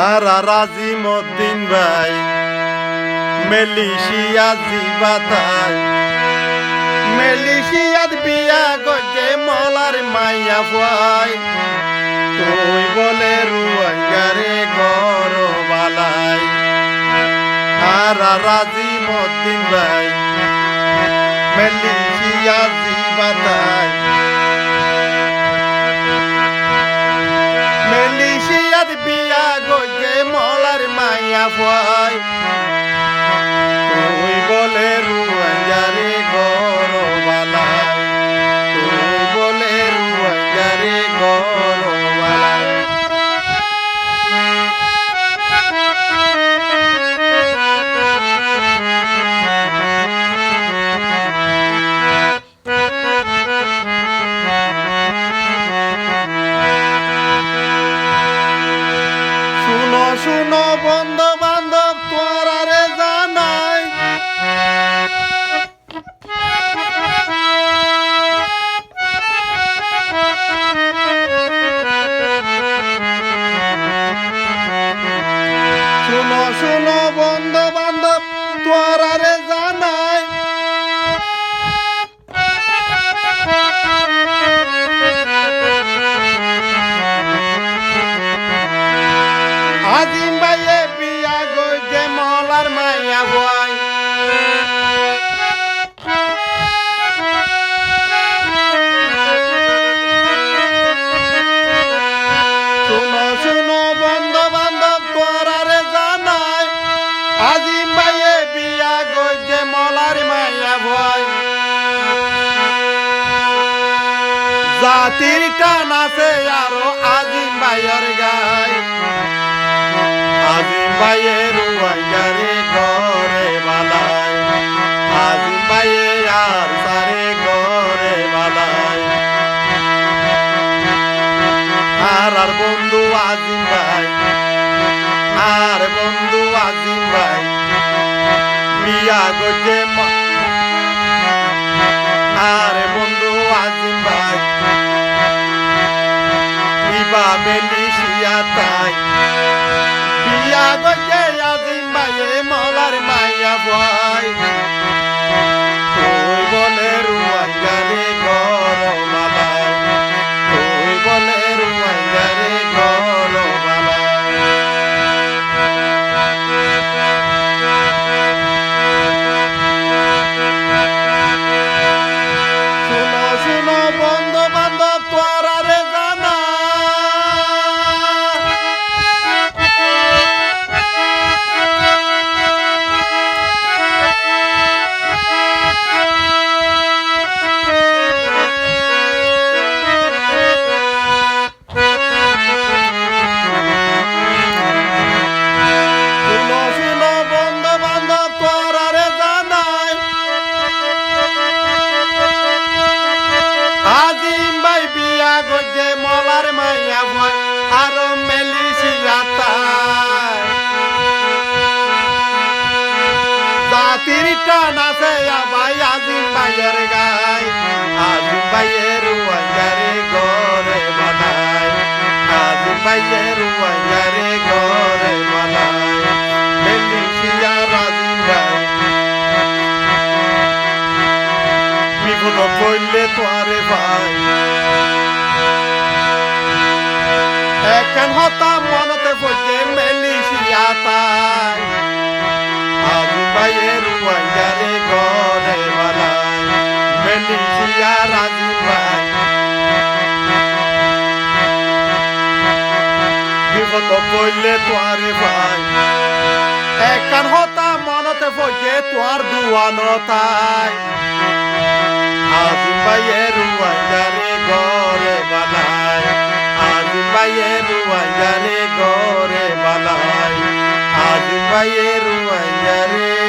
আর রাজিমউদ্দিন ভাই মেলিশিয়া জিবাতাই মেলিশিয়াত বিয়া গজে মলার মাইয়া ফুয়াই তুই বলে রুয়াঙ্গারে গরবালাই আর রাজিমউদ্দিন ভাই মেলিশিয়া জিবাতাই মেলিশিয়াত বিয়া গজে মলার মাইয়া ফুয়াই তুই বলে রুয়াঙ্গারে গরবালাই তুই বলে রুয়াঙ্গারে গরবালাই শুনো শুনো বন্ধু বান্ধব তোরারে জানাই শুনো শুনো বন্ধু বান্ধব তোরারে জানাই আজিম ভাইয়ে বিয়া গইছে মলার মাইয়া ভয় শুনো শুনো বন্ধু বান্ধব তোরারে জানাই আজিম ভাইয়ে বিয়া গইছে মলার মাইয়া ভয় জাতির টান আছে আরো আজিম ভাইয়ের গায় আজিম ভাইয়ের রুয়াঙ্গারে ঘরে বালাই আজিম ভাইয়ে আর সারে ঘরে বালাই আর বন্ধু আজিম ভাই আর বন্ধু আজিম ভাই বিয়া গজে আর বন্ধু আজিম ভাই ইবা মেলিশিয়া তাই বিয়া গজে আজিম ভাইয়ে মলার মাইয়া ভয় তুই বলে রুয়াঙ্গারে গরবালাই তুই বলে রুয়াঙ্গারে গরবালাই শুনো শুনো বন্ধু বান্ধব তোরারে জানা শুনো শুনো বন্ধু বান্ধব তোরারে জানাই আজিম ভাই বিয়া গজে মলার মাইয়া ভয় আরো মেলিশিয়া তাই জাতির টান আছে ভাই আজিম ভাইয়ের গায় আজিম ভাইয়ের রুয়াঙ্গারে ঘরে বানায় আজিম ভাইয়ের রুয়াঙ্গারে ঘরে বানায় মেলিশিয়া আজিম ভাই বিপদ পড়লে তোরে ভাই একখান হতা মনতে পড়ছে মেলিশিয়া তাই আজিম ভাইয়ের রুয়াঙ্গারে ঘরে বানায় মেলিশিয়া আজিম ভাই বিপদ পড়লে তোরে ভাই একখান হতা মনতে পড়ছে তোর দুয়ানো তাই আজিম ভাইয়ের রুয়াঙ্গারে ঘরে বানায় আজিম ভাইয়ের রুয়াঙ্গারে ঘরে বানায় আজিম ভাইয়ের রুয়াঙ্গারে